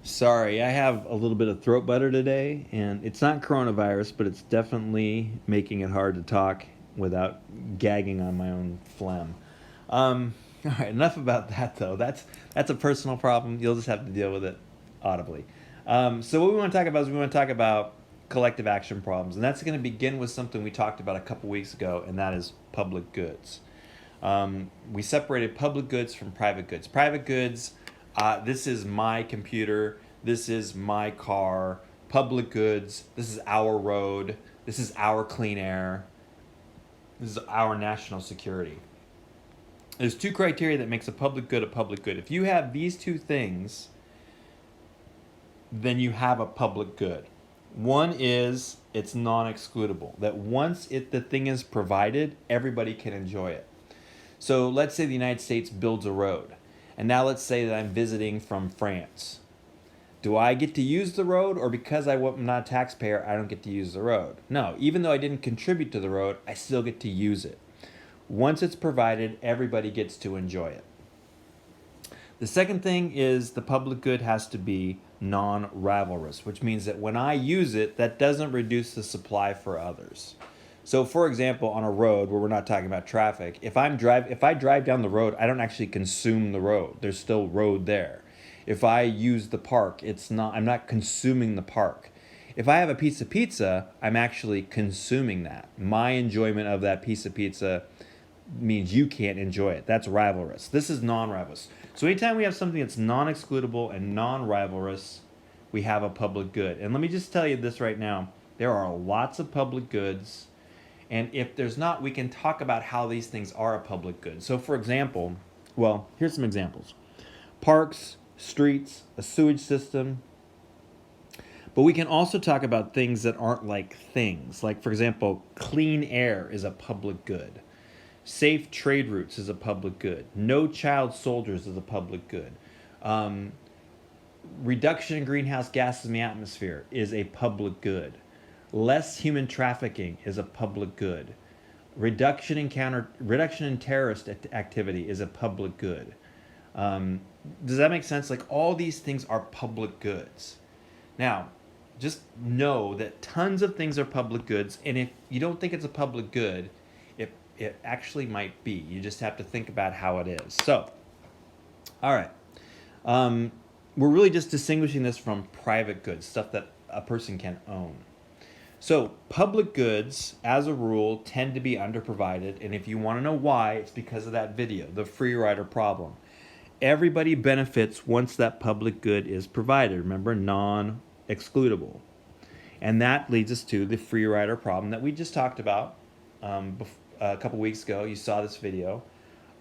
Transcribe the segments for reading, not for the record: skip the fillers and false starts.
Sorry, I have a little bit of throat butter today, and it's not coronavirus, but it's definitely making it hard to talk without gagging on my own phlegm. All right, enough about that though. That's a personal problem. You'll just have to deal with it audibly. So what we want to talk about is we want to talk about collective action problems, and that's going to begin with something we talked about a couple weeks ago, and that is public goods. We separated public goods from private goods. Private goods, this is my computer, this is my car. Public goods, this is our road, this is our clean air, this is our national security. There's two criteria that makes a public good a public good. If you have these two things, then you have a public good. One is it's non-excludable, that once the thing is provided, everybody can enjoy it. So let's say the United States builds a road, and now let's say that I'm visiting from France. Do I get to use the road, or because I'm not a taxpayer, I don't get to use the road? No, even though I didn't contribute to the road, I still get to use it. Once it's provided, everybody gets to enjoy it. The second thing is the public good has to be non-rivalrous, which means that when I use it, that doesn't reduce the supply for others. So for example, on a road where we're not talking about traffic, if I drive down the road, I don't actually consume the road. There's still road there. If I use the park, I'm not consuming the park. If I have a piece of pizza, I'm actually consuming that. My enjoyment of that piece of pizza means you can't enjoy it. That's rivalrous. This is non-rivalrous. So anytime we have something that's non-excludable and non-rivalrous, we have a public good. And let me just tell you this right now. There are lots of public goods. And if there's not, we can talk about how these things are a public good. So for example, well, here's some examples. Parks, streets, a sewage system. But we can also talk about things that aren't like things. Like for example, clean air is a public good. Safe trade routes is a public good. No child soldiers is a public good. Reduction in greenhouse gases in the atmosphere is a public good. Less human trafficking is a public good. Reduction in terrorist activity is a public good. Does that make sense? Like all these things are public goods. Now, just know that tons of things are public goods, and if you don't think it's a public good, it actually might be. You just have to think about how it is. So, all right. We're really just distinguishing this from private goods, stuff that a person can own. So public goods, as a rule, tend to be underprovided, and if you want to know why, it's because of that video, the Freerider Problem. Everybody benefits once that public good is provided. Remember, non-excludable. And that leads us to the Freerider Problem that we just talked about a couple weeks ago. You saw this video.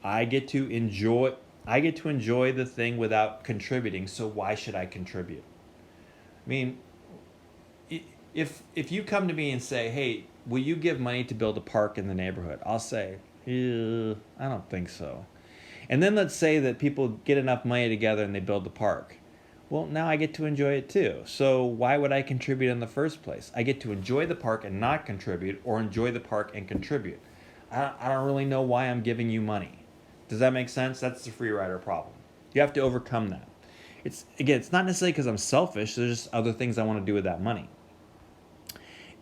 I get to enjoy the thing without contributing, so why should I contribute? I mean, if you come to me and say, hey, will you give money to build a park in the neighborhood? I'll say, I don't think so. And then let's say that people get enough money together and they build the park. Well, now I get to enjoy it too. So why would I contribute in the first place? I get to enjoy the park and not contribute, or enjoy the park and contribute. I don't really know why I'm giving you money. Does that make sense? That's the Freerider Problem. You have to overcome that. It's not necessarily because I'm selfish. There's just other things I want to do with that money.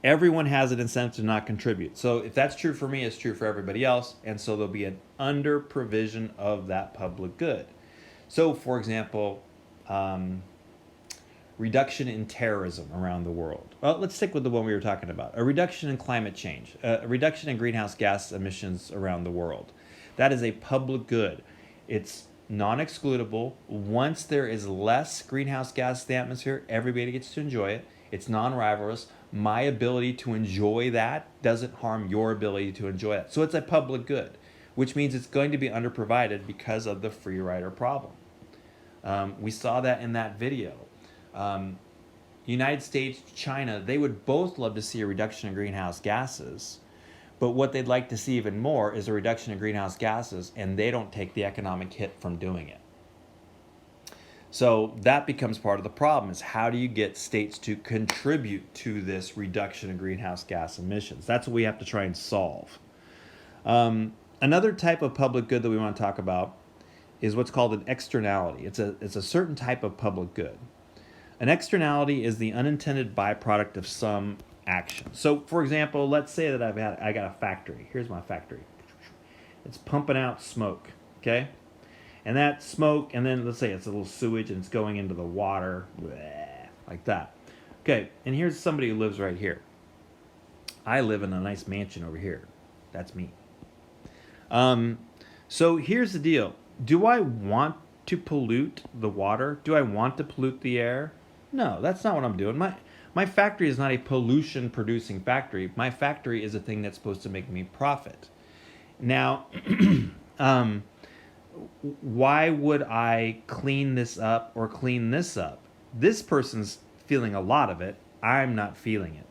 Everyone has an incentive to not contribute. So if that's true for me, it's true for everybody else. And so there'll be an under provision of that public good. So for example, reduction in terrorism around the world. Well, let's stick with the one we were talking about. A reduction in climate change, a reduction in greenhouse gas emissions around the world. That is a public good. It's non-excludable. Once there is less greenhouse gas in the atmosphere, everybody gets to enjoy it. It's non-rivalrous. My ability to enjoy that doesn't harm your ability to enjoy it. So it's a public good, which means it's going to be underprovided because of the Freerider Problem. We saw that in that video. United States, China, they would both love to see a reduction in greenhouse gases, but what they'd like to see even more is a reduction in greenhouse gases, and they don't take the economic hit from doing it. So that becomes part of the problem, is how do you get states to contribute to this reduction in greenhouse gas emissions? That's what we have to try and solve. Another type of public good that we want to talk about is what's called an externality. It's a certain type of public good. An externality is the unintended byproduct of some action. So, for example, let's say that I got a factory. Here's my factory. It's pumping out smoke, okay? And that smoke, and then let's say it's a little sewage and it's going into the water, bleh, like that. Okay, and here's somebody who lives right here. I live in a nice mansion over here. That's me. So here's the deal. Do I want to pollute the water? Do I want to pollute the air? No, that's not what I'm doing. My factory is not a pollution producing factory. My factory is a thing that's supposed to make me profit. Now, why would I clean this up or clean this up? This person's feeling a lot of it. I'm not feeling it.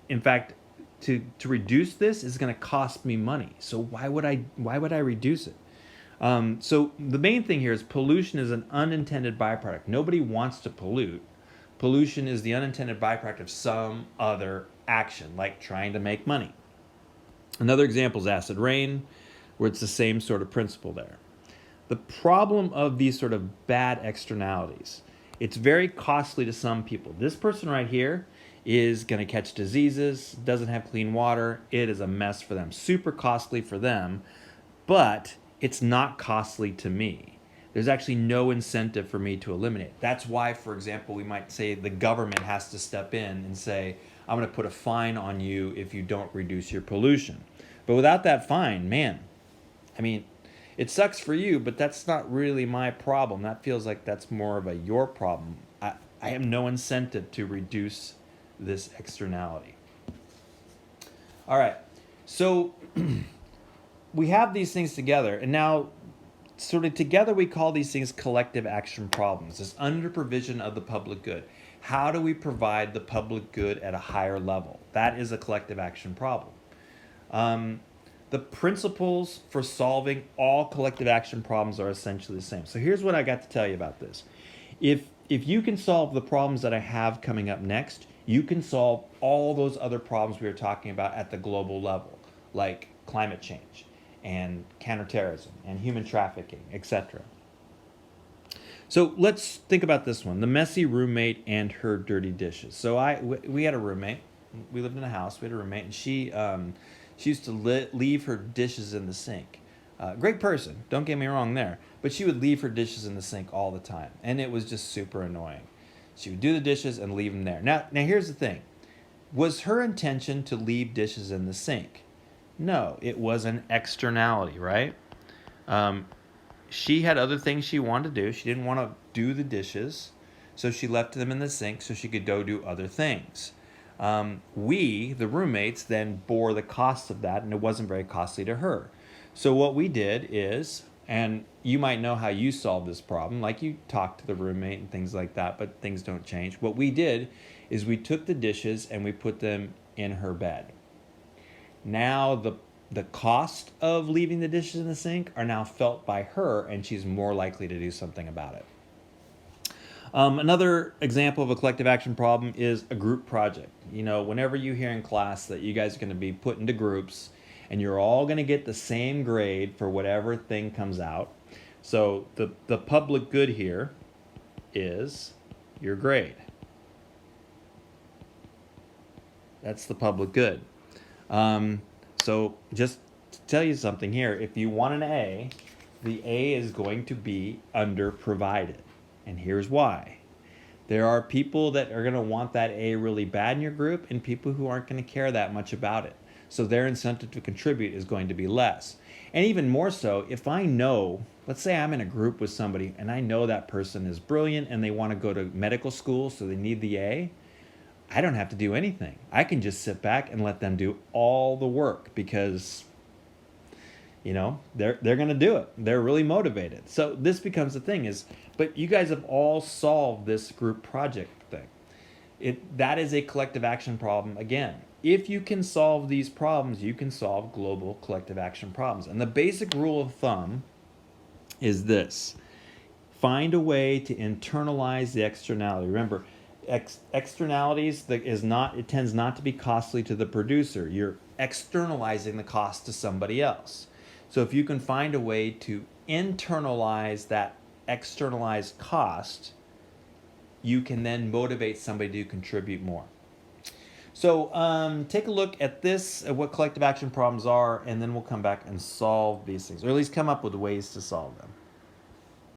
In fact, to reduce this is going to cost me money. So why would I reduce it? So the main thing here is pollution is an unintended byproduct. Nobody wants to pollute. Pollution is the unintended byproduct of some other action, like trying to make money. Another example is acid rain, where it's the same sort of principle there. The problem of these sort of bad externalities, it's very costly to some people. This person right here is going to catch diseases, doesn't have clean water. It is a mess for them. Super costly for them, but it's not costly to me. There's actually no incentive for me to eliminate. That's why, for example, we might say the government has to step in and say, I'm going to put a fine on you if you don't reduce your pollution. But without that fine, man, I mean, it sucks for you, but that's not really my problem. That feels like that's more of a your problem. I have no incentive to reduce this externality. All right, so we have these things together, and now sort of together we call these things collective action problems. This under provision of the public good. How do we provide the public good at a higher level? That is a collective action problem. The principles for solving all collective action problems are essentially the same. So here's what I got to tell you about this. If you can solve the problems that I have coming up next, you can solve all those other problems we were talking about at the global level, like climate change and counterterrorism and human trafficking, etc. So let's think about this one, the messy roommate and her dirty dishes. So we had a roommate. We lived in a house. We had a roommate, and she used to leave her dishes in the sink. Great person, don't get me wrong there, but she would leave her dishes in the sink all the time, and it was just super annoying. She would do the dishes and leave them there. Now here's the thing. Was her intention to leave dishes in the sink? No, it was an externality, right? She had other things she wanted to do. She didn't want to do the dishes, so she left them in the sink so she could go do other things. We, the roommates, then bore the cost of that, and it wasn't very costly to her. So what we did is, and you might know how you solve this problem, like you talk to the roommate and things like that, but things don't change. What we did is we took the dishes and we put them in her bed. Now the cost of leaving the dishes in the sink are now felt by her, and she's more likely to do something about it. Another example of a collective action problem is a group project. You know, whenever you hear in class that you guys are going to be put into groups and you're all going to get the same grade for whatever thing comes out. So the public good here is your grade. That's the public good. So just to tell you something here, if you want an A, the A is going to be underprovided. And here's why. There are people that are going to want that A really bad in your group and people who aren't going to care that much about it. So their incentive to contribute is going to be less. And even more so, if I know, let's say I'm in a group with somebody and I know that person is brilliant and they want to go to medical school, so they need the A, I don't have to do anything. I can just sit back and let them do all the work because, you know, they're going to do it. They're really motivated. So this becomes the thing is, but you guys have all solved this group project thing. That is a collective action problem again. If you can solve these problems, you can solve global collective action problems. And the basic rule of thumb is this. Find a way to internalize the externality. Remember, externalities it tends not to be costly to the producer. You're externalizing the cost to somebody else. So if you can find a way to internalize that externalized cost, you can then motivate somebody to contribute more. So take a look at this, at what collective action problems are, and then we'll come back and solve these things, or at least come up with ways to solve them.